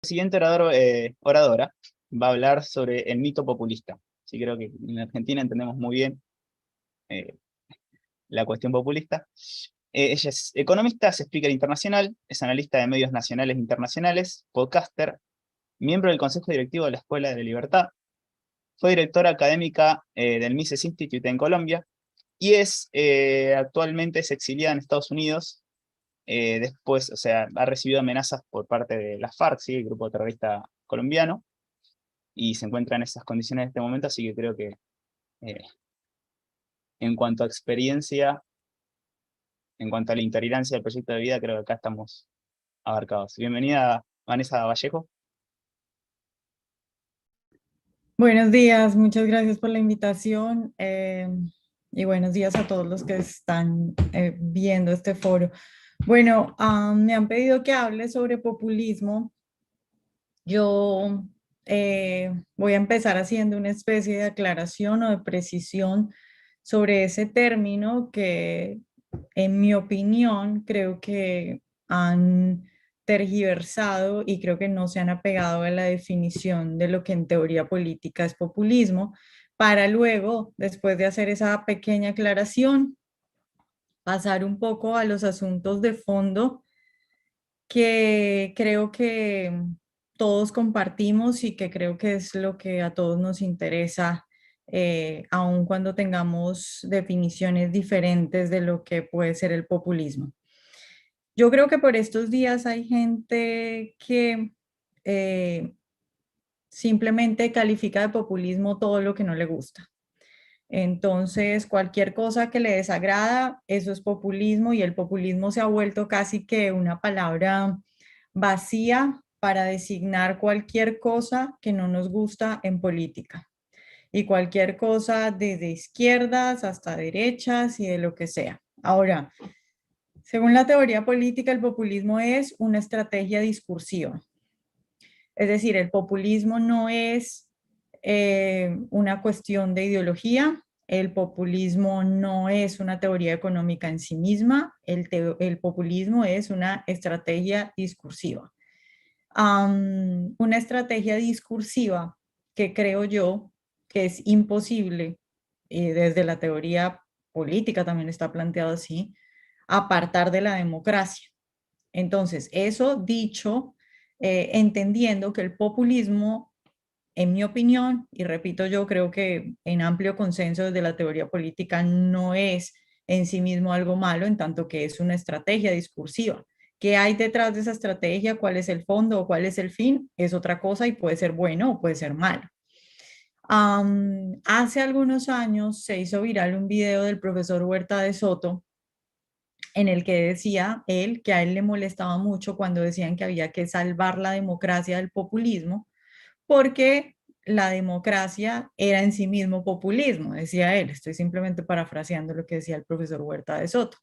El siguiente oradora va a hablar sobre el mito populista. Sí, creo que en Argentina entendemos muy bien eh, la cuestión populista. Ella es economista, es speaker internacional, es analista de medios nacionales e internacionales, podcaster, miembro del Consejo Directivo de la Escuela de Libertad, fue directora académica del Mises Institute en Colombia y actualmente es exiliada en Estados Unidos. Después, o sea, ha recibido amenazas por parte de las FARC, ¿sí? El grupo terrorista colombiano, y se encuentra en esas condiciones en este momento, así que creo que eh, en cuanto a experiencia, en cuanto a la intolerancia del proyecto de vida, creo que acá estamos abarcados. Bienvenida, Vanessa Vallejo. Buenos días, muchas gracias por la invitación y buenos días a todos los que están viendo este foro. Bueno, me han pedido que hable sobre populismo. Yo voy a empezar haciendo una especie de aclaración o de precisión sobre ese término que, en mi opinión, creo que han tergiversado y creo que no se han apegado a la definición de lo que en teoría política es populismo, para luego, después de hacer esa pequeña aclaración, pasar un poco a los asuntos de fondo que creo que todos compartimos y que creo que es lo que a todos nos interesa, aun cuando tengamos definiciones diferentes de lo que puede ser el populismo. Yo creo que por estos días hay gente que eh, simplemente califica de populismo todo lo que no le gusta. Entonces, cualquier cosa que le desagrada, eso es populismo y el populismo se ha vuelto casi que una palabra vacía para designar cualquier cosa que no nos gusta en política y cualquier cosa desde izquierdas hasta derechas y de lo que sea. Ahora, según la teoría política, el populismo es una estrategia discursiva. Es decir, el populismo no es una cuestión de ideología, el populismo no es una teoría económica en sí misma, el populismo es una estrategia discursiva. Una estrategia discursiva que creo yo que es imposible, desde la teoría política también está planteado así, apartar de la democracia. Entonces, eso dicho, entendiendo que el populismo, en mi opinión, y repito, yo creo que en amplio consenso desde la teoría política, no es en sí mismo algo malo, en tanto que es una estrategia discursiva. ¿Qué hay detrás de esa estrategia? ¿Cuál es el fondo o cuál es el fin? Es otra cosa y puede ser bueno o puede ser malo. Hace algunos años se hizo viral un video del profesor Huerta de Soto en el que decía él que a él le molestaba mucho cuando decían que había que salvar la democracia del populismo, porque la democracia era en sí mismo populismo, decía él. Estoy simplemente parafraseando lo que decía el profesor Huerta de Soto.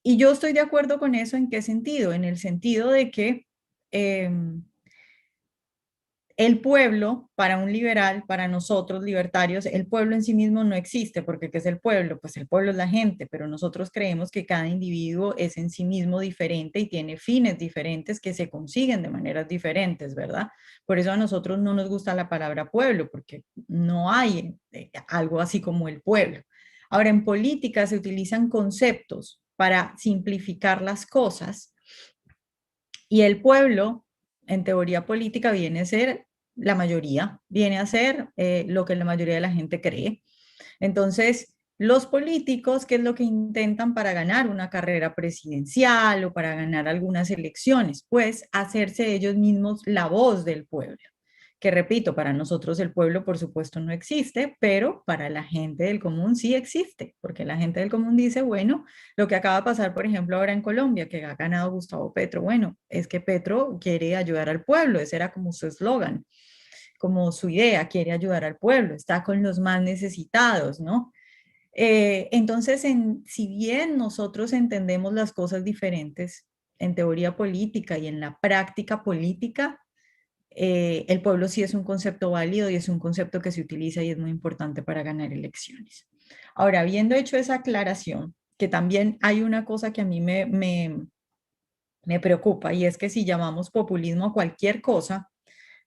Y yo estoy de acuerdo con eso. ¿En qué sentido? En el sentido de que eh, el pueblo, para un liberal, para nosotros libertarios, el pueblo en sí mismo no existe, porque ¿qué es el pueblo? Pues el pueblo es la gente, pero nosotros creemos que cada individuo es en sí mismo diferente y tiene fines diferentes que se consiguen de maneras diferentes, ¿verdad? Por eso a nosotros no nos gusta la palabra pueblo, porque no hay algo así como el pueblo. Ahora, en política se utilizan conceptos para simplificar las cosas y el pueblo, en teoría política, viene a ser la mayoría, viene a ser lo que la mayoría de la gente cree. Entonces, los políticos, ¿qué es lo que intentan para ganar una carrera presidencial o para ganar algunas elecciones? Pues hacerse ellos mismos la voz del pueblo. Que repito, para nosotros el pueblo por supuesto no existe, pero para la gente del común sí existe, porque la gente del común dice, bueno, lo que acaba de pasar, por ejemplo, ahora en Colombia, que ha ganado Gustavo Petro, bueno, es que Petro quiere ayudar al pueblo, ese era como su eslogan, como su idea, quiere ayudar al pueblo, está con los más necesitados, ¿no? Entonces, si bien nosotros entendemos las cosas diferentes en teoría política y en la práctica política, el pueblo sí es un concepto válido y es un concepto que se utiliza y es muy importante para ganar elecciones. Ahora, habiendo hecho esa aclaración, que también hay una cosa que a mí me preocupa, y es que si llamamos populismo a cualquier cosa,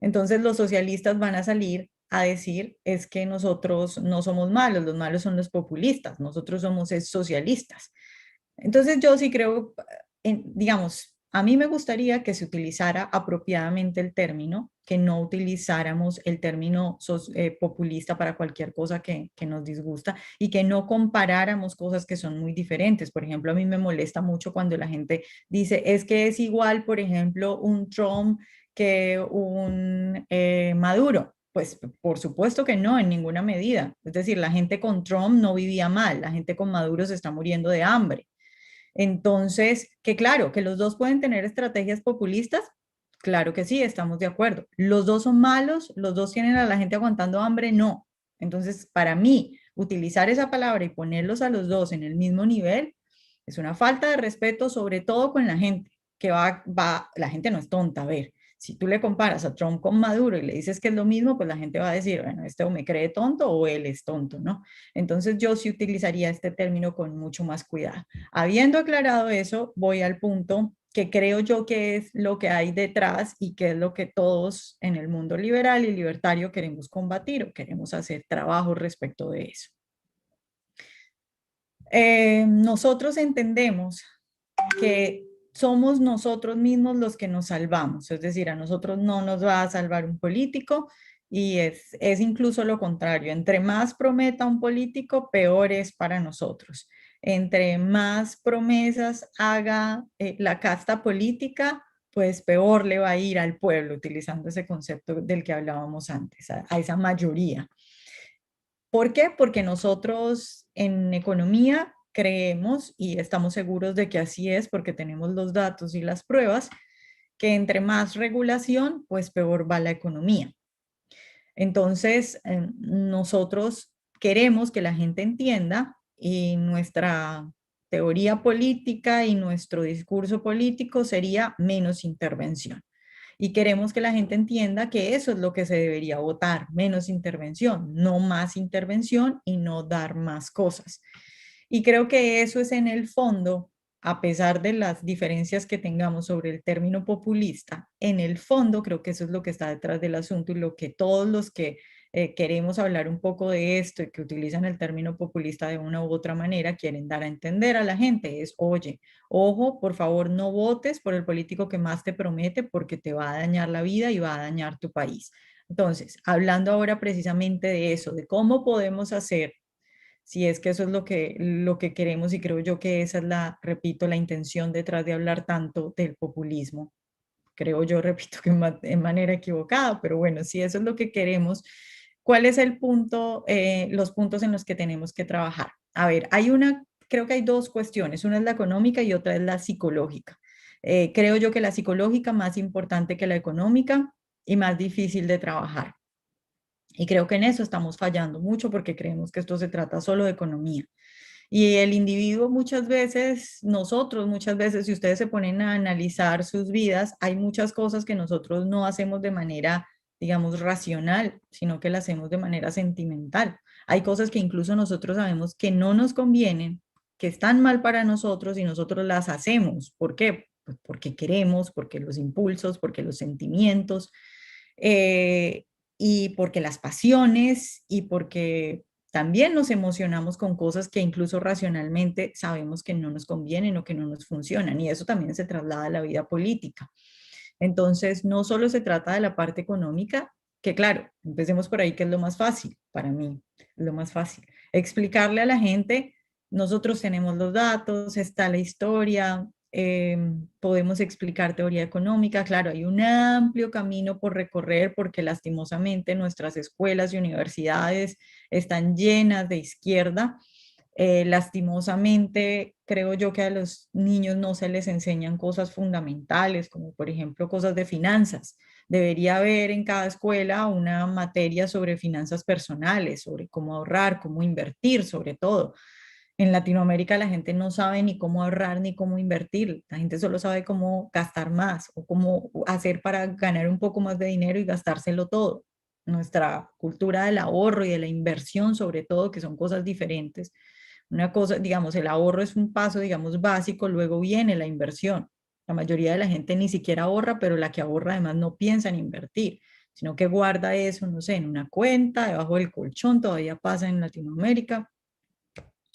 entonces los socialistas van a salir a decir es que nosotros no somos malos, los malos son los populistas, nosotros somos socialistas. Entonces yo sí creo, digamos, a mí me gustaría que se utilizara apropiadamente el término, que no utilizáramos el término populista para cualquier cosa que nos disgusta y que no comparáramos cosas que son muy diferentes. Por ejemplo, a mí me molesta mucho cuando la gente dice, es que es igual, por ejemplo, un Trump que un Maduro. Pues por supuesto que no, en ninguna medida. Es decir, la gente con Trump no vivía mal, la gente con Maduro se está muriendo de hambre. Entonces, que claro, que los dos pueden tener estrategias populistas, claro que sí, estamos de acuerdo. Los dos son malos, los dos tienen a la gente aguantando hambre, no. Entonces, para mí, utilizar esa palabra y ponerlos a los dos en el mismo nivel es una falta de respeto, sobre todo con la gente, que la gente no es tonta, a ver. Si tú le comparas a Trump con Maduro y le dices que es lo mismo, pues la gente va a decir, bueno, este o me cree tonto o él es tonto, ¿no? Entonces yo sí utilizaría este término con mucho más cuidado. Habiendo aclarado eso, voy al punto que creo yo que es lo que hay detrás y que es lo que todos en el mundo liberal y libertario queremos combatir o queremos hacer trabajo respecto de eso. Nosotros entendemos que somos nosotros mismos los que nos salvamos, es decir, a nosotros no nos va a salvar un político y es incluso lo contrario, entre más prometa un político, peor es para nosotros. Entre más promesas haga la casta política, pues peor le va a ir al pueblo, utilizando ese concepto del que hablábamos antes, a esa mayoría. ¿Por qué? Porque nosotros en economía creemos y estamos seguros de que así es porque tenemos los datos y las pruebas, que entre más regulación, pues peor va la economía. Entonces, nosotros queremos que la gente entienda y nuestra teoría política y nuestro discurso político sería menos intervención. Y queremos que la gente entienda que eso es lo que se debería votar, menos intervención, no más intervención y no dar más cosas. Y creo que eso es en el fondo, a pesar de las diferencias que tengamos sobre el término populista, en el fondo creo que eso es lo que está detrás del asunto y lo que todos los que queremos hablar un poco de esto y que utilizan el término populista de una u otra manera quieren dar a entender a la gente es, oye, ojo, por favor no votes por el político que más te promete porque te va a dañar la vida y va a dañar tu país. Entonces, hablando ahora precisamente de eso, de cómo podemos hacer si es que eso es lo que queremos y creo yo que esa es la, repito, la intención detrás de hablar tanto del populismo. Creo yo, repito, que en manera equivocada, pero bueno, si eso es lo que queremos, ¿cuál es el punto, los puntos en los que tenemos que trabajar? A ver, creo que hay dos cuestiones, una es la económica y otra es la psicológica. Creo yo que la psicológica más importante que la económica y más difícil de trabajar. Y creo que en eso estamos fallando mucho porque creemos que esto se trata solo de economía. Y el individuo muchas veces, nosotros muchas veces, si ustedes se ponen a analizar sus vidas, hay muchas cosas que nosotros no hacemos de manera, digamos, racional, sino que las hacemos de manera sentimental. Hay cosas que incluso nosotros sabemos que no nos convienen, que están mal para nosotros y nosotros las hacemos. ¿Por qué? Pues porque queremos, porque los impulsos, porque los sentimientos. Eh, y porque las pasiones y porque también nos emocionamos con cosas que incluso racionalmente sabemos que no nos convienen o que no nos funcionan. Y eso también se traslada a la vida política. Entonces, no solo se trata de la parte económica, que claro, empecemos por ahí, que es lo más fácil para mí, lo más fácil. Explicarle a la gente, nosotros tenemos los datos, está la historia, podemos explicar teoría económica. Claro, hay un amplio camino por recorrer porque lastimosamente nuestras escuelas y universidades están llenas de izquierda. Lastimosamente, creo yo que a los niños no se les enseñan cosas fundamentales, como por ejemplo cosas de finanzas. Debería haber en cada escuela una materia sobre finanzas personales, sobre cómo ahorrar, cómo invertir, sobre todo. En Latinoamérica la gente no sabe ni cómo ahorrar ni cómo invertir. La gente solo sabe cómo gastar más o cómo hacer para ganar un poco más de dinero y gastárselo todo. Nuestra cultura del ahorro y de la inversión, sobre todo, que son cosas diferentes. Una cosa, digamos, el ahorro es un paso, digamos, básico, luego viene la inversión. La mayoría de la gente ni siquiera ahorra, pero la que ahorra además no piensa en invertir, sino que guarda eso, no sé, en una cuenta, debajo del colchón, todavía pasa en Latinoamérica.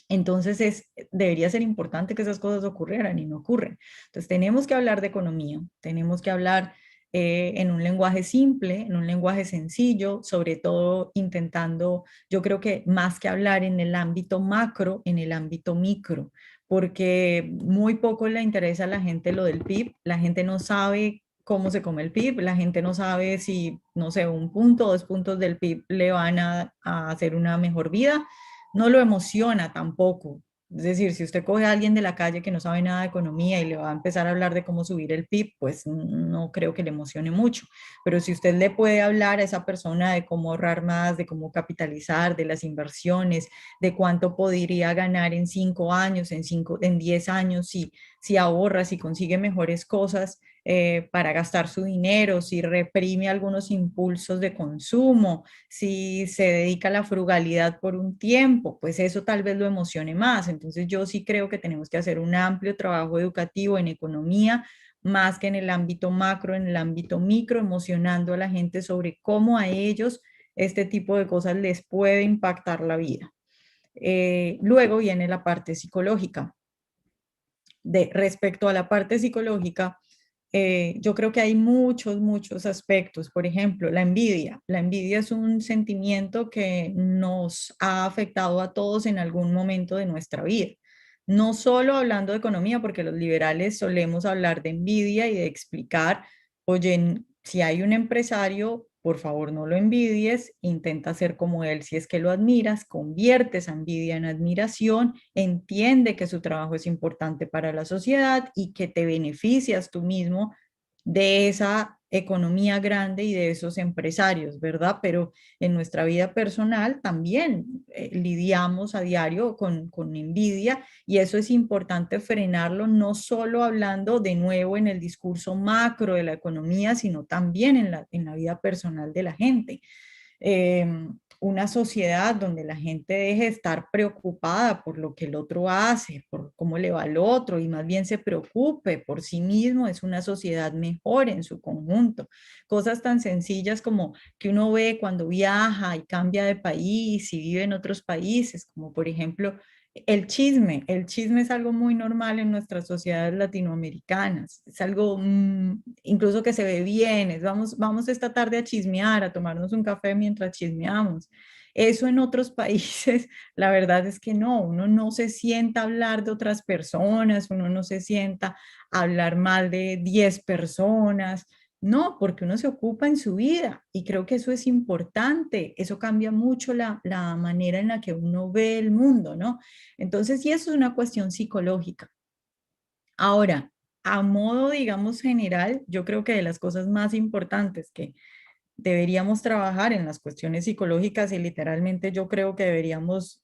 Entonces debería ser importante que esas cosas ocurrieran y no ocurren. Entonces tenemos que hablar de economía, tenemos que hablar en un lenguaje simple, en un lenguaje sencillo, sobre todo intentando, yo creo que más que hablar en el ámbito macro, en el ámbito micro, porque muy poco le interesa a la gente lo del PIB, la gente no sabe cómo se come el PIB, la gente no sabe si, no sé, un punto, 2 puntos del PIB le van a hacer una mejor vida, no lo emociona tampoco. Es decir, si usted coge a alguien de la calle que no sabe nada de economía y le va a empezar a hablar de cómo subir el PIB, pues no creo que le emocione mucho. Pero si usted le puede hablar a esa persona de cómo ahorrar más, de cómo capitalizar, de las inversiones, de cuánto podría ganar en 5 años, en 10 años, si ahorra, si consigue mejores cosas, para gastar su dinero, si reprime algunos impulsos de consumo, si se dedica a la frugalidad por un tiempo, pues eso tal vez lo emocione más. Entonces yo sí creo que tenemos que hacer un amplio trabajo educativo en economía, más que en el ámbito macro, en el ámbito micro, emocionando a la gente sobre cómo a ellos este tipo de cosas les puede impactar la vida. Luego viene la parte psicológica. Respecto a la parte psicológica, yo creo que hay muchos aspectos. Por ejemplo, la envidia. La envidia es un sentimiento que nos ha afectado a todos en algún momento de nuestra vida. No solo hablando de economía, porque los liberales solemos hablar de envidia y de explicar, oye, si hay un empresario, por favor no lo envidies, intenta ser como él si es que lo admiras, convierte esa envidia en admiración, entiende que su trabajo es importante para la sociedad y que te beneficias tú mismo de esa economía grande y de esos empresarios, ¿verdad? Pero en nuestra vida personal también lidiamos a diario con envidia y eso es importante frenarlo, no solo hablando de nuevo en el discurso macro de la economía, sino también en la vida personal de la gente. eh, una sociedad donde la gente deje de estar preocupada por lo que el otro hace, por cómo le va al otro y más bien se preocupe por sí mismo, es una sociedad mejor en su conjunto. Cosas tan sencillas como que uno ve cuando viaja y cambia de país y vive en otros países, como por ejemplo el chisme es algo muy normal en nuestras sociedades latinoamericanas, es algo incluso que se ve bien, vamos esta tarde a chismear, a tomarnos un café mientras chismeamos. Eso en otros países, la verdad es que no, uno no se sienta a hablar de otras personas, uno no se sienta a hablar mal de 10 personas, no, porque uno se ocupa en su vida y creo que eso es importante, eso cambia mucho la manera en la que uno ve el mundo, ¿no? Entonces, y eso es una cuestión psicológica. Ahora, a modo, digamos, general, yo creo que de las cosas más importantes que deberíamos trabajar en las cuestiones psicológicas y literalmente yo creo que deberíamos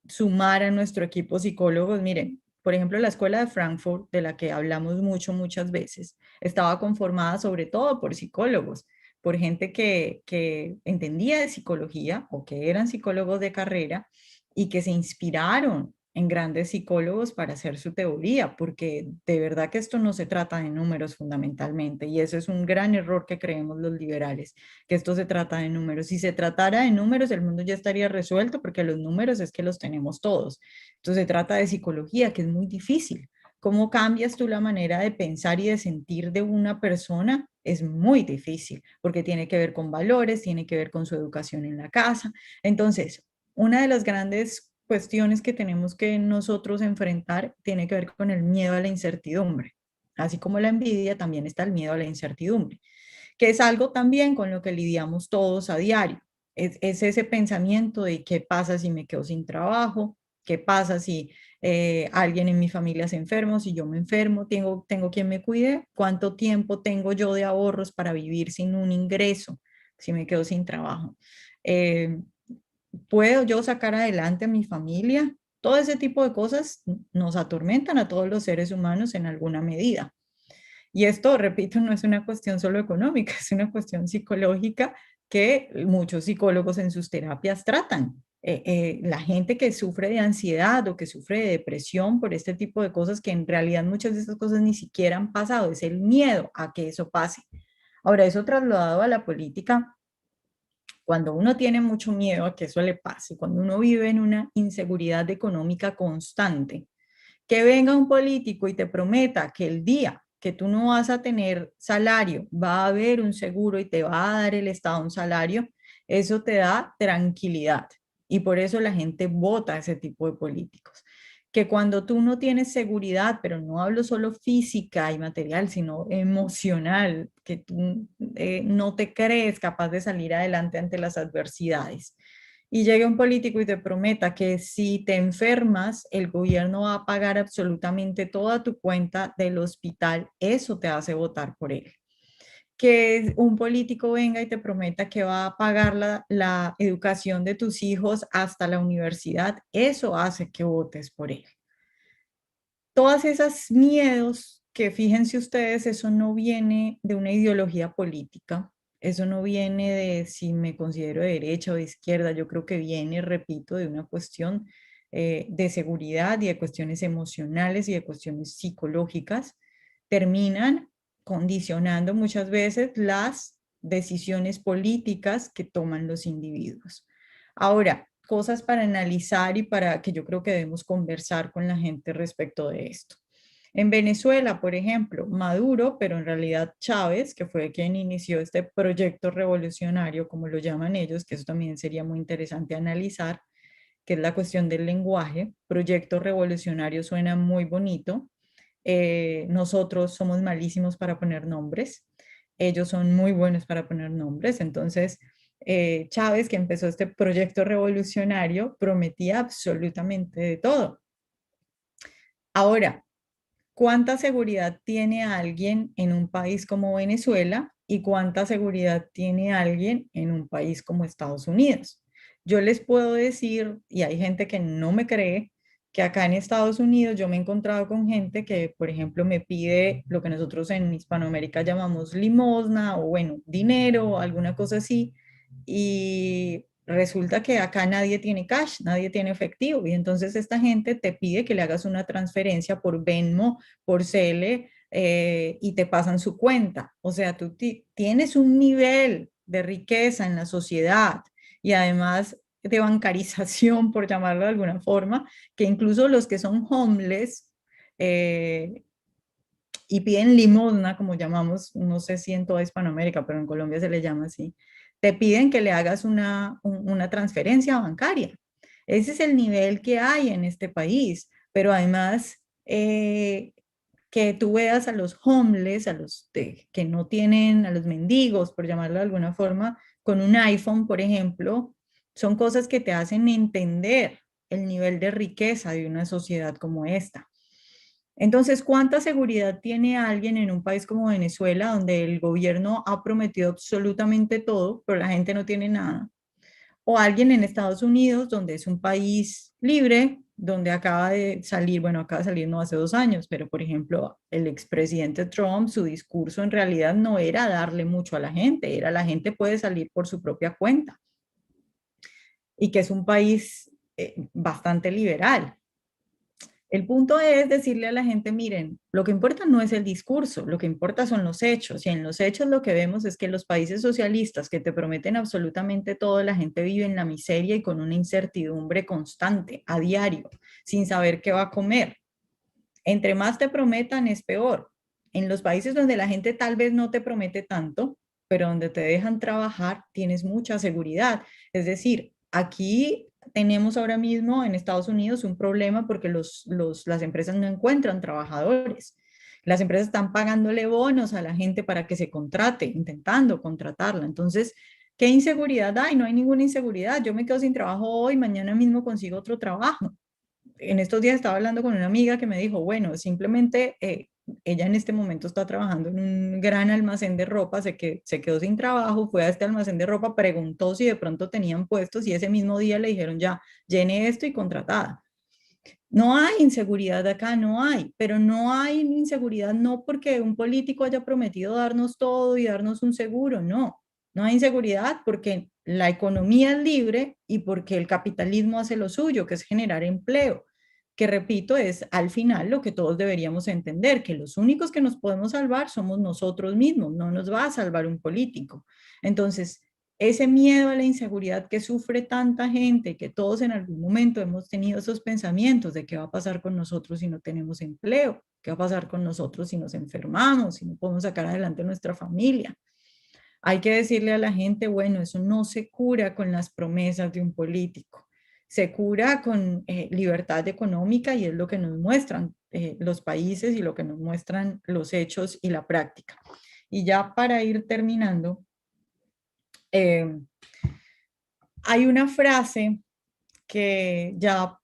sumar a nuestro equipo psicólogos. Miren, por ejemplo, la escuela de Frankfurt, de la que hablamos muchas veces, estaba conformada sobre todo por psicólogos, por gente que entendía de psicología o que eran psicólogos de carrera y que se inspiraron en grandes psicólogos para hacer su teoría, porque de verdad que esto no se trata de números fundamentalmente, y eso es un gran error que creemos los liberales, que esto se trata de números. Si se tratara de números, el mundo ya estaría resuelto, porque los números es que los tenemos todos. Entonces se trata de psicología, que es muy difícil. ¿Cómo cambias tú la manera de pensar y de sentir de una persona? Es muy difícil, porque tiene que ver con valores, tiene que ver con su educación en la casa. Entonces, una de las grandes cuestiones que tenemos que nosotros enfrentar tiene que ver con el miedo a la incertidumbre. Así como la envidia, también está el miedo a la incertidumbre, que es algo también con lo que lidiamos todos a diario. Es ese pensamiento de qué pasa si me quedo sin trabajo, qué pasa si alguien en mi familia se enferma, si yo me enfermo, tengo quien me cuide, cuánto tiempo tengo yo de ahorros para vivir sin un ingreso, si me quedo sin trabajo. Eh, ¿Puedo yo sacar adelante a mi familia? Todo ese tipo de cosas nos atormentan a todos los seres humanos en alguna medida. Y esto, repito, no es una cuestión solo económica, es una cuestión psicológica que muchos psicólogos en sus terapias tratan. La gente que sufre de ansiedad o que sufre de depresión por este tipo de cosas, que en realidad muchas de estas cosas ni siquiera han pasado, es el miedo a que eso pase. Ahora, eso trasladado a la política, cuando uno tiene mucho miedo a que eso le pase, cuando uno vive en una inseguridad económica constante, que venga un político y te prometa que el día que tú no vas a tener salario, va a haber un seguro y te va a dar el Estado un salario, eso te da tranquilidad. Y por eso la gente vota a ese tipo de políticos. Que cuando tú no tienes seguridad, pero no hablo solo física y material, sino emocional, que tú no te crees capaz de salir adelante ante las adversidades, y llegue un político y te prometa que si te enfermas, el gobierno va a pagar absolutamente toda tu cuenta del hospital, eso te hace votar por él. Que un político venga y te prometa que va a pagar la educación de tus hijos hasta la universidad, eso hace que votes por él. Todas esas miedos que fíjense ustedes, eso no viene de una ideología política, eso no viene de si me considero de derecha o de izquierda, yo creo que viene, repito, de una cuestión de seguridad y de cuestiones emocionales y de cuestiones psicológicas, terminan condicionando muchas veces las decisiones políticas que toman los individuos. Ahora, cosas para analizar y para que yo creo que debemos conversar con la gente respecto de esto. En Venezuela, por ejemplo, Maduro, pero en realidad Chávez, que fue quien inició este proyecto revolucionario, como lo llaman ellos, que eso también sería muy interesante analizar, que es la cuestión del lenguaje. Proyecto revolucionario suena muy bonito. Nosotros somos malísimos para poner nombres. Ellos son muy buenos para poner nombres. Entonces, Chávez, que empezó este proyecto revolucionario, prometía absolutamente de todo. Ahora, ¿cuánta seguridad tiene alguien en un país como Venezuela y cuánta seguridad tiene alguien en un país como Estados Unidos? Yo les puedo decir, y hay gente que no me cree, que acá en Estados Unidos yo me he encontrado con gente que, por ejemplo, me pide lo que nosotros en Hispanoamérica llamamos limosna o, bueno, dinero o alguna cosa así, y resulta que acá nadie tiene cash, nadie tiene efectivo, y entonces esta gente te pide que le hagas una transferencia por Venmo, por Cele, y te pasan su cuenta. O sea, tú tienes un nivel de riqueza en la sociedad y además de bancarización, por llamarlo de alguna forma, que incluso los que son homeless eh, y piden limosna, como llamamos, no sé si en toda Hispanoamérica, pero en Colombia se le llama así, te piden que le hagas una transferencia bancaria. Ese es el nivel que hay en este país, pero además que tú veas a los homeless, que no tienen, a los mendigos, por llamarlo de alguna forma, con un iPhone, por ejemplo, son cosas que te hacen entender el nivel de riqueza de una sociedad como esta. Entonces, ¿cuánta seguridad tiene alguien en un país como Venezuela, donde el gobierno ha prometido absolutamente todo, pero la gente no tiene nada? O alguien en Estados Unidos, donde es un país libre, donde acaba de salir, bueno, acaba de salir no hace 2 años, pero por ejemplo, el expresidente Trump, su discurso en realidad no era darle mucho a la gente, era la gente puede salir por su propia cuenta y que es un país bastante liberal. El punto es decirle a la gente, miren, lo que importa no es el discurso, lo que importa son los hechos. Y en los hechos lo que vemos es que los países socialistas que te prometen absolutamente todo, la gente vive en la miseria y con una incertidumbre constante, a diario, sin saber qué va a comer. Entre más te prometan es peor. En los países donde la gente tal vez no te promete tanto, pero donde te dejan trabajar, tienes mucha seguridad. Es decir, aquí tenemos ahora mismo en Estados Unidos un problema porque las empresas no encuentran trabajadores. Las empresas están pagándole bonos a la gente para que se contrate, intentando contratarla. Entonces, ¿qué inseguridad hay? No hay ninguna inseguridad. Yo me quedo sin trabajo hoy, mañana mismo consigo otro trabajo. En estos días estaba hablando con una amiga que me dijo, bueno, simplemente ella en este momento está trabajando en un gran almacén de ropa, se quedó sin trabajo, fue a este almacén de ropa, preguntó si de pronto tenían puestos y ese mismo día le dijeron ya, llene esto y contratada. No hay inseguridad acá, no hay, pero no hay inseguridad no porque un político haya prometido darnos todo y darnos un seguro, no. No hay inseguridad porque la economía es libre y porque el capitalismo hace lo suyo, que es generar empleo, que repito, es al final lo que todos deberíamos entender, que los únicos que nos podemos salvar somos nosotros mismos, no nos va a salvar un político. Entonces, ese miedo a la inseguridad que sufre tanta gente, que todos en algún momento hemos tenido esos pensamientos de qué va a pasar con nosotros si no tenemos empleo, qué va a pasar con nosotros si nos enfermamos, si no podemos sacar adelante nuestra familia. Hay que decirle a la gente, bueno, eso no se cura con las promesas de un político, se cura con libertad económica y es lo que nos muestran los países y lo que nos muestran los hechos y la práctica. Y ya para ir terminando, eh, hay una frase que ya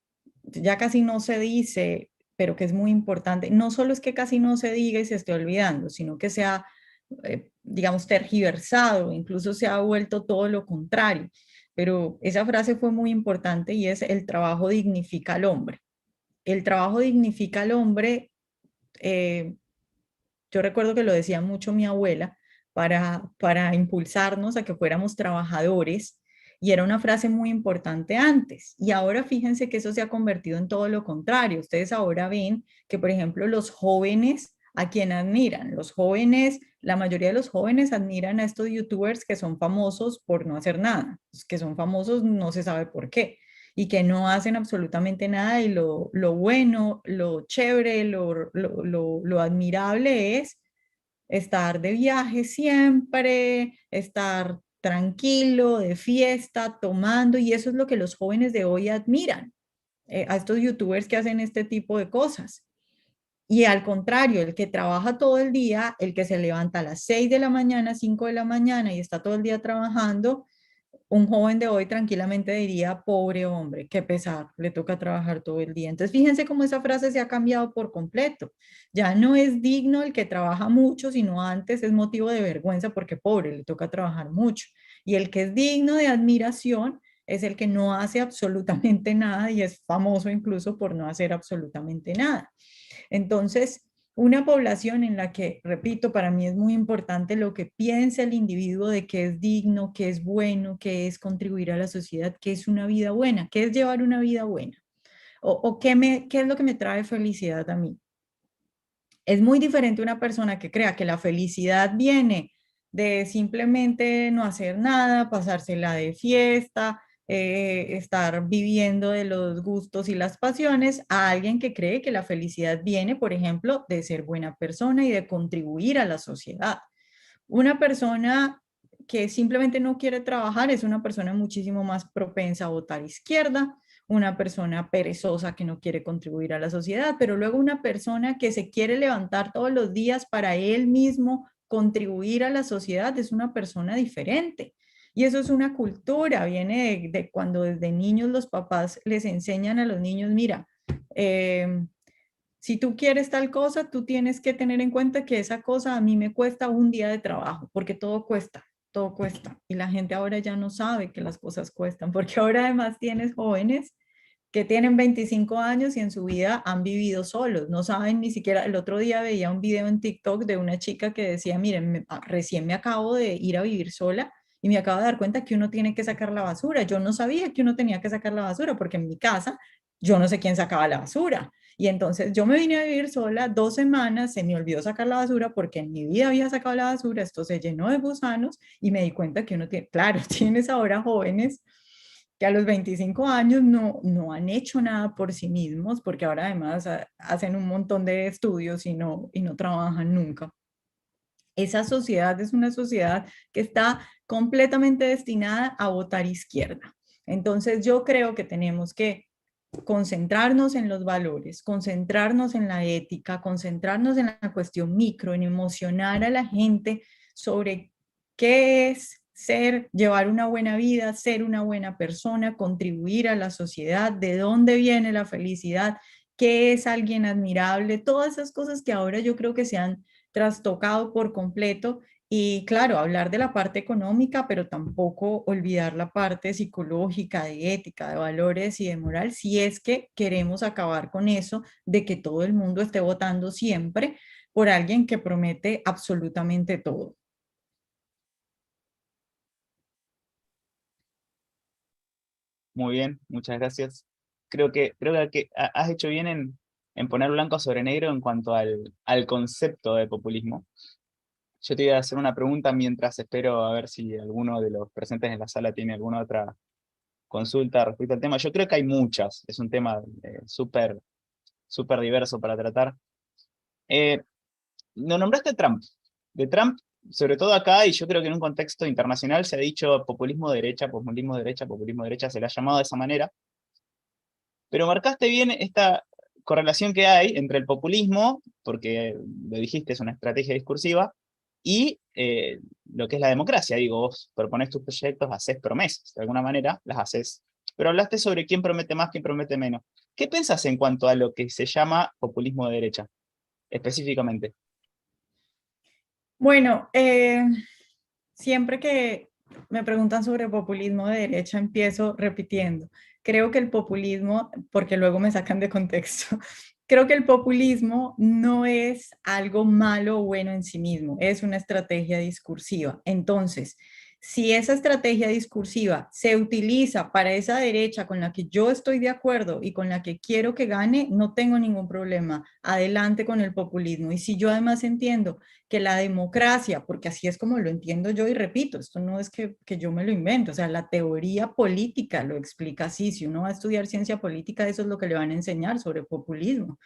casi no se dice, pero que es muy importante. No solo es que casi no se diga y se esté olvidando, sino que se ha, digamos, tergiversado, incluso se ha vuelto todo lo contrario. Pero esa frase fue muy importante y es: el trabajo dignifica al hombre. El trabajo dignifica al hombre. eh, yo recuerdo que lo decía mucho mi abuela para impulsarnos a que fuéramos trabajadores y era una frase muy importante antes. Y ahora fíjense que eso se ha convertido en todo lo contrario. Ustedes ahora ven que, por ejemplo, los jóvenes, ¿a quién admiran? Los jóvenes, la mayoría de los jóvenes admiran a estos youtubers que son famosos por no hacer nada, que son famosos no se sabe por qué y que no hacen absolutamente nada y lo bueno, lo chévere, lo admirable es estar de viaje siempre, estar tranquilo, de fiesta, tomando, y eso es lo que los jóvenes de hoy admiran, a estos youtubers que hacen este tipo de cosas. Y al contrario, el que trabaja todo el día, el que se levanta a las 6 de la mañana, 5 de la mañana y está todo el día trabajando, un joven de hoy tranquilamente diría: pobre hombre, qué pesar, le toca trabajar todo el día. Entonces, fíjense cómo esa frase se ha cambiado por completo. Ya no es digno el que trabaja mucho, sino antes es motivo de vergüenza porque pobre, le toca trabajar mucho. Y el que es digno de admiración es el que no hace absolutamente nada y es famoso incluso por no hacer absolutamente nada. Entonces, una población en la que, repito, para mí es muy importante lo que piensa el individuo de qué es digno, qué es bueno, qué es contribuir a la sociedad, qué es una vida buena, qué es llevar una vida buena, o qué es lo que me trae felicidad a mí. Es muy diferente una persona que crea que la felicidad viene de simplemente no hacer nada, pasársela de fiesta, estar viviendo de los gustos y las pasiones, a alguien que cree que la felicidad viene, por ejemplo, de ser buena persona y de contribuir a la sociedad. Una persona que simplemente no quiere trabajar es una persona muchísimo más propensa a votar izquierda, una persona perezosa que no quiere contribuir a la sociedad, pero luego una persona que se quiere levantar todos los días para él mismo contribuir a la sociedad es una persona diferente. Y eso es una cultura, viene de cuando desde niños los papás les enseñan a los niños: mira, eh, si tú quieres tal cosa, tú tienes que tener en cuenta que esa cosa a mí me cuesta un día de trabajo, porque todo cuesta, todo cuesta. Y la gente ahora ya no sabe que las cosas cuestan, porque ahora además tienes jóvenes que tienen 25 años y en su vida han vivido solos, no saben ni siquiera. El otro día veía un video en TikTok de una chica que decía: miren, recién me acabo de ir a vivir sola y me acabo de dar cuenta que uno tiene que sacar la basura. Yo no sabía que uno tenía que sacar la basura porque en mi casa yo no sé quién sacaba la basura. Y entonces yo me vine a vivir sola 2 semanas, se me olvidó sacar la basura porque en mi vida había sacado la basura, esto se llenó de gusanos y me di cuenta que uno tiene, claro, tienes ahora jóvenes que a los 25 años no han hecho nada por sí mismos, porque ahora además hacen un montón de estudios y no trabajan nunca. Esa sociedad es una sociedad que está completamente destinada a votar izquierda. Entonces yo creo que tenemos que concentrarnos en los valores, concentrarnos en la ética, concentrarnos en la cuestión micro, en emocionar a la gente sobre qué es ser, llevar una buena vida, ser una buena persona, contribuir a la sociedad, de dónde viene la felicidad, qué es alguien admirable, todas esas cosas que ahora yo creo que se han trastocado por completo. Y claro, hablar de la parte económica, pero tampoco olvidar la parte psicológica, de ética, de valores y de moral, si es que queremos acabar con eso de que todo el mundo esté votando siempre por alguien que promete absolutamente todo. Muy bien, muchas gracias. Creo que has hecho bien en poner blanco sobre negro en cuanto al concepto de populismo. Yo te iba a hacer una pregunta mientras espero a ver si alguno de los presentes en la sala tiene alguna otra consulta respecto al tema. Yo creo que hay muchas, es un tema súper súper diverso para tratar. Eh, no nombraste a Trump. De Trump, sobre todo acá, y yo creo que en un contexto internacional se ha dicho populismo de derecha, populismo de derecha, populismo de derecha, se le ha llamado de esa manera, pero marcaste bien esta correlación que hay entre el populismo, porque lo dijiste, es una estrategia discursiva, y lo que es la democracia. Digo, vos proponés tus proyectos, haces promesas, de alguna manera las haces. Pero hablaste sobre quién promete más, quién promete menos. ¿Qué pensás en cuanto a lo que se llama populismo de derecha, específicamente? Bueno, siempre que me preguntan sobre populismo de derecha, empiezo repitiendo. Creo que el populismo, porque luego me sacan de contexto, creo que el populismo no es algo malo o bueno en sí mismo, es una estrategia discursiva. Entonces, si esa estrategia discursiva se utiliza para esa derecha con la que yo estoy de acuerdo y con la que quiero que gane, no tengo ningún problema. Adelante con el populismo. Y si yo además entiendo que la democracia, porque así es como lo entiendo yo y repito, esto no es que yo me lo invento, o sea, la teoría política lo explica así, si uno va a estudiar ciencia política, eso es lo que le van a enseñar sobre populismo.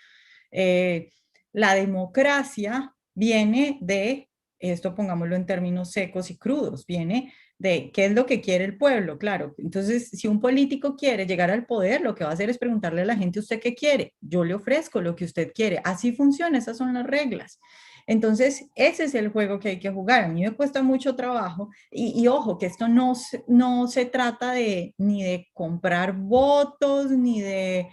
Eh, la democracia viene de, esto pongámoslo en términos secos y crudos, viene de qué es lo que quiere el pueblo, claro. Entonces, si un político quiere llegar al poder, lo que va a hacer es preguntarle a la gente, ¿usted qué quiere? Yo le ofrezco lo que usted quiere. Así funciona, esas son las reglas. Entonces, ese es el juego que hay que jugar. A mí me cuesta mucho trabajo y ojo, que esto no se trata de ni de comprar votos, ni de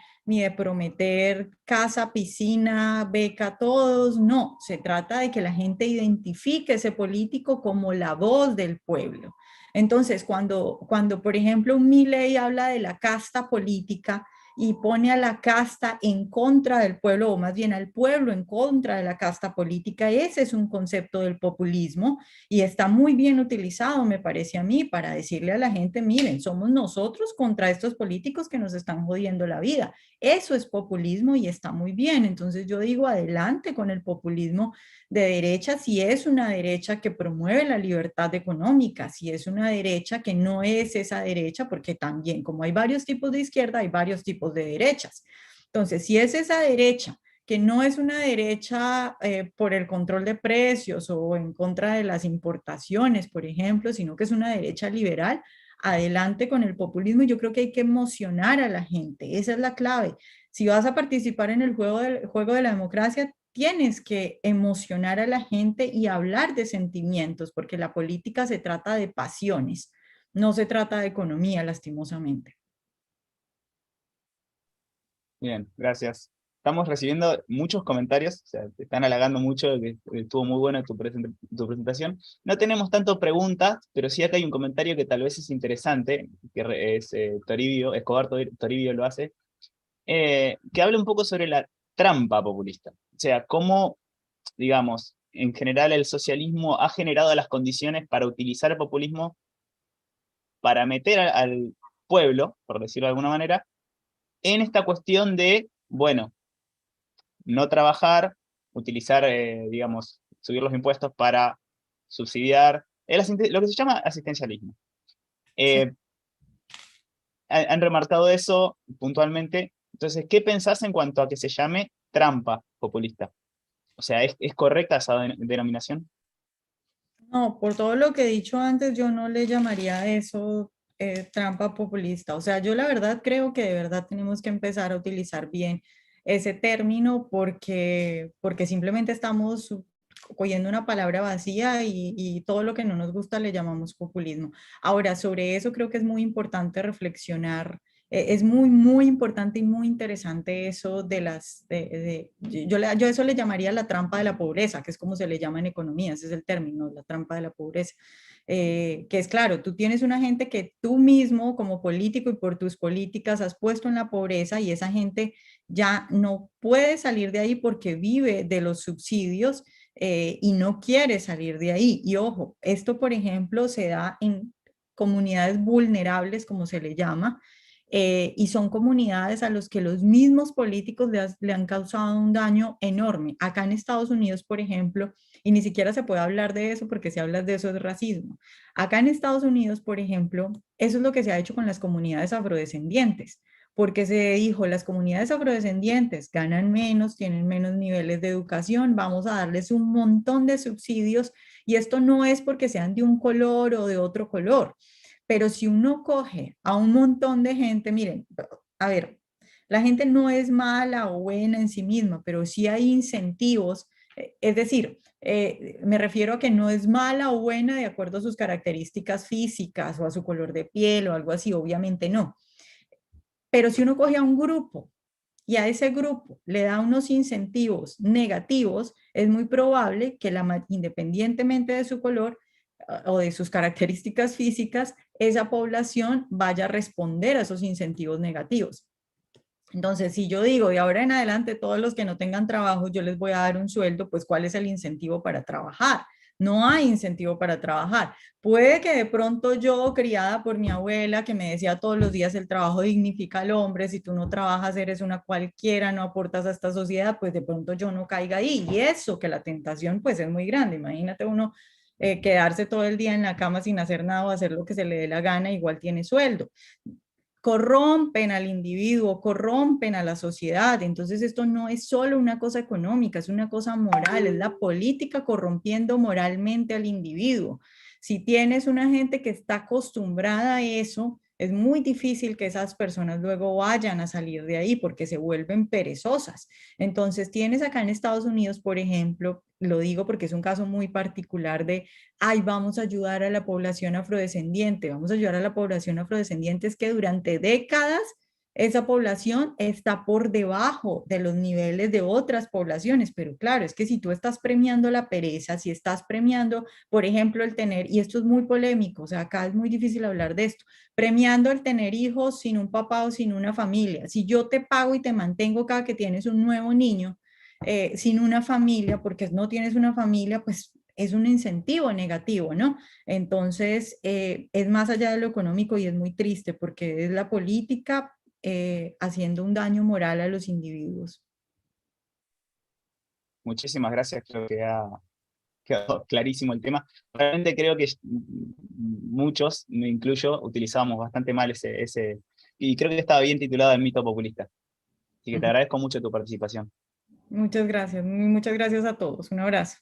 prometer casa, piscina, beca a todos, no, se trata de que la gente identifique ese político como la voz del pueblo. Entonces, cuando por ejemplo, un Milei habla de la casta política y pone a la casta en contra del pueblo, o más bien al pueblo en contra de la casta política, ese es un concepto del populismo y está muy bien utilizado, me parece a mí, para decirle a la gente, miren, somos nosotros contra estos políticos que nos están jodiendo la vida. Eso es populismo y está muy bien. Entonces yo digo, adelante con el populismo de derecha, si es una derecha que promueve la libertad económica, si es una derecha que no es esa derecha, porque también como hay varios tipos de izquierda, hay varios tipos de derechas. Entonces, si es esa derecha que no es una derecha por el control de precios o en contra de las importaciones, por ejemplo, sino que es una derecha liberal, adelante con el populismo. Yo creo que hay que emocionar a la gente, esa es la clave. Si vas a participar en el juego de la democracia, tienes que emocionar a la gente y hablar de sentimientos, porque la política se trata de pasiones, no se trata de economía, lastimosamente. Bien, gracias. Estamos recibiendo muchos comentarios, o sea, te están halagando mucho, que estuvo muy buena tu presentación. No tenemos tanto preguntas, pero sí acá hay un comentario que tal vez es interesante, es Toribio, Toribio lo hace, que habla un poco sobre la trampa populista. O sea, cómo, digamos, en general el socialismo ha generado las condiciones para utilizar el populismo para meter al pueblo, por decirlo de alguna manera, en esta cuestión de, bueno, no trabajar, utilizar, digamos, subir los impuestos para subsidiar lo que se llama asistencialismo. Sí. Eh, han remarcado eso puntualmente. Entonces, ¿qué pensás en cuanto a que se llame trampa populista? O sea, es correcta esa denominación? No, por todo lo que he dicho antes, yo no le llamaría a eso trampa populista. O sea, yo la verdad creo que de verdad tenemos que empezar a utilizar bien ese término porque simplemente estamos cogiendo una palabra vacía y todo lo que no nos gusta le llamamos populismo. Ahora, sobre eso creo que es muy importante reflexionar. Es muy, muy importante y muy interesante eso de yo eso le llamaría la trampa de la pobreza, que es como se le llama en economía, ese es el término, la trampa de la pobreza. Que es claro, tú tienes una gente que tú mismo como político y por tus políticas has puesto en la pobreza y esa gente ya no puede salir de ahí porque vive de los subsidios y no quiere salir de ahí. Y ojo, esto por ejemplo se da en comunidades vulnerables, como se le llama, y son comunidades a los que los mismos políticos le han causado un daño enorme. Acá en Estados Unidos, por ejemplo, y ni siquiera se puede hablar de eso porque si hablas de eso es racismo. Acá en Estados Unidos, por ejemplo, eso es lo que se ha hecho con las comunidades afrodescendientes, porque se dijo, las comunidades afrodescendientes ganan menos, tienen menos niveles de educación, vamos a darles un montón de subsidios y esto no es porque sean de un color o de otro color, pero si uno coge a un montón de gente, miren, a ver, la gente no es mala o buena en sí misma, pero sí hay incentivos, es decir, me refiero a que no es mala o buena de acuerdo a sus características físicas o a su color de piel o algo así, obviamente no. Pero si uno coge a un grupo y a ese grupo le da unos incentivos negativos, es muy probable que independientemente de su color o de sus características físicas, esa población vaya a responder a esos incentivos negativos. Entonces, si yo digo de ahora en adelante, todos los que no tengan trabajo, yo les voy a dar un sueldo, pues ¿cuál es el incentivo para trabajar? No hay incentivo para trabajar. Puede que de pronto yo, criada por mi abuela, que me decía todos los días, el trabajo dignifica al hombre, si tú no trabajas, eres una cualquiera, no aportas a esta sociedad, pues de pronto yo no caiga ahí. Y eso, que la tentación pues es muy grande. Imagínate uno quedarse todo el día en la cama sin hacer nada o hacer lo que se le dé la gana, igual tiene sueldo, corrompen al individuo, corrompen a la sociedad. Entonces esto no es solo una cosa económica, es una cosa moral, es la política corrompiendo moralmente al individuo. Si tienes una gente que está acostumbrada a eso, es muy difícil que esas personas luego vayan a salir de ahí porque se vuelven perezosas. Entonces tienes acá en Estados Unidos, por ejemplo, lo digo porque es un caso muy particular de ay, vamos a ayudar a la población afrodescendiente, vamos a ayudar a la población afrodescendiente, es que durante décadas esa población está por debajo de los niveles de otras poblaciones, pero claro, es que si tú estás premiando la pereza, si estás premiando, por ejemplo, el tener, y esto es muy polémico, o sea, acá es muy difícil hablar de esto, premiando el tener hijos sin un papá o sin una familia, si yo te pago y te mantengo cada que tienes un nuevo niño, sin una familia, porque no tienes una familia, pues es un incentivo negativo, ¿no? Entonces, es más allá de lo económico y es muy triste porque es la política haciendo un daño moral a los individuos. Muchísimas gracias, creo que ha quedado clarísimo el tema. Realmente creo que muchos, me incluyo, utilizábamos bastante mal y creo que estaba bien titulado El mito populista. Así que te agradezco mucho tu participación. Muchas gracias a todos. Un abrazo.